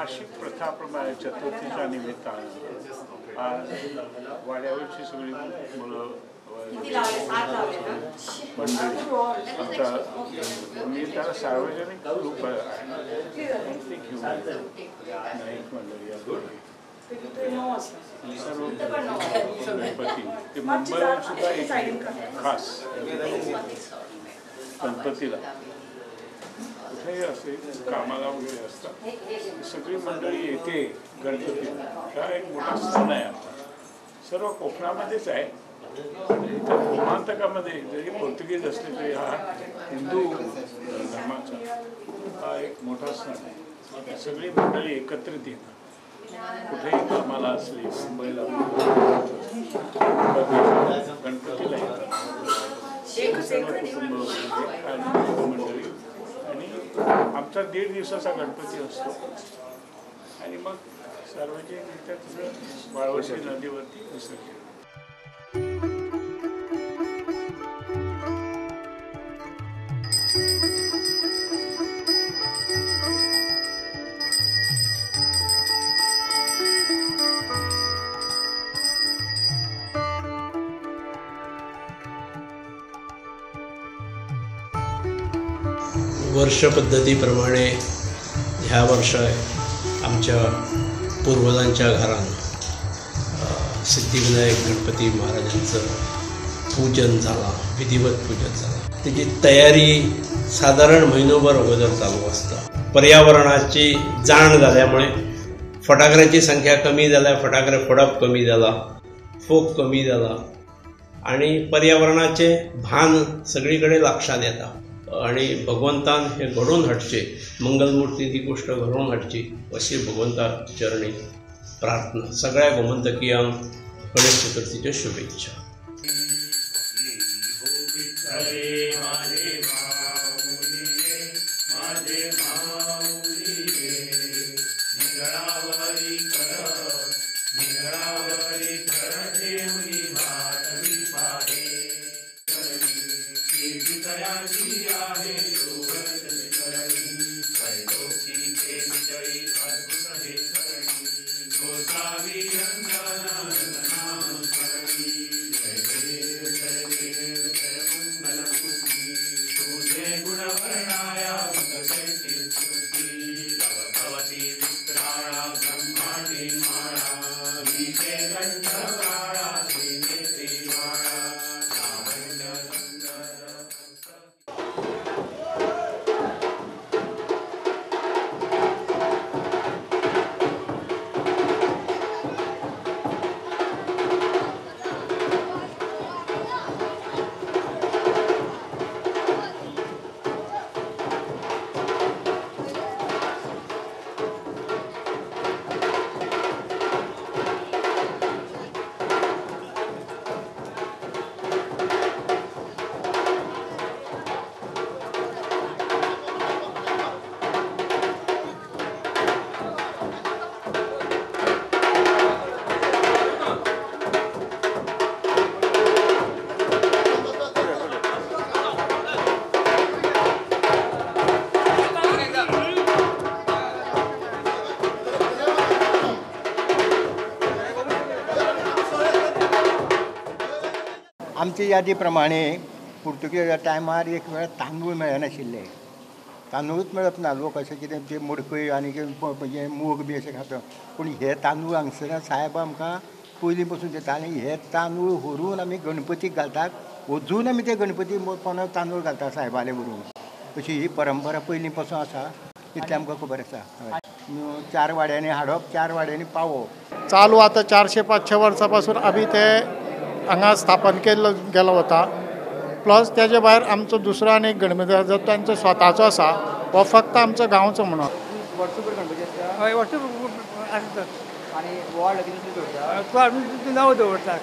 वार्षिक प्रथाप्रमाणे चतुर्थीच्या निमित्तानं आज वाड्यावरची सगळी मुलं मंडळी आमचा मी त्याला सार्वजनिक रूप ते घेऊन नाईक मंडळी सर्व गणपती ते मुंबईवर सुद्धा एक खास गणपतीला कुठेही असे कामाला वगैरे असतात सगळी मंडळी येते गणपतीला. हा एक मोठा सण आहे आपला. सर्व कोकणामध्येच आहे. इतर गोमांतकामध्ये जरी पोर्तुगीज असले तरी हा हिंदू धर्माचा हा एक मोठा सण आहे. सगळी मंडळी एकत्रित येतात. कुठेही कामाला असली मुंबईला गणपतीला येतात सर्व कुटुंब मंडळी. आणि आमचा 1.5 दिवसाचा गणपती असतो आणि मग सार्वजनिकरित्या तिथं वाळवंटी नदीवरती विसर्जन. वर्षपद्धतीप्रमाणे ह्या वर्षी आमच्या पूर्वजांच्या घरात सिद्धिविनायक गणपती महाराजांचं पूजन झाला, विधिवत पूजन झालं. त्याची तयारी साधारण महिनोभर अगोदर चालू असतं. पर्यावरणाची जाण झाल्यामुळे फटाकड्याची संख्या कमी झाल्या, फटाकडे फोडप कमी झाला, फोक कमी झाला आणि पर्यावरणाचे भान सगळीकडे लक्षात येतात. आणि भगवंतान हे घडोवन हाडचे, मंगलमूर्ती ती गोष्ट घडोवन हाडची अशी भगवंता चरणी प्रार्थना. सगळ्या गोमंतकीयांक गणेश चतुर्थीच्या शुभेच्छा. आमच्या यादीप्रमाणे पुर्तुगेजा टायमार एक वेळ तांदूळ मेळनाशिल्ले. तांदूळच मेळप ना. लोक अशें कितें ते मडकय आनी मूग बी अशें खाता. पूण हे तांदूळ हांगसर साहेब आमकां पयलीं पासून दिता आनी हे तांदूळ व्हरून आमी गणपतीक घालतात. अजून आमी ते गणपती पोंदा तांदूळ घालतात साहेबाले व्हरून. अशी ही परंपरा पयलीं पासून आसा. इतलें आमकां खबर आसा. 4 वाड्यांनी हाडप, 4 वाड्यांनी पावोवप चालू. आता 400-500 वर्सां आमी ते हांगा स्थापन गेलो वता. प्लस तेजे भायर आमचो दुसरो आनी एक गणपती आसा जो तांचो स्वताचो आसा. हो फक्त आमचो गांवचो म्हणून. वर्सभर गणपती आसता. हय वर्सभर आसता. आनी व्हड कितें दवरता. नवो दवरतात.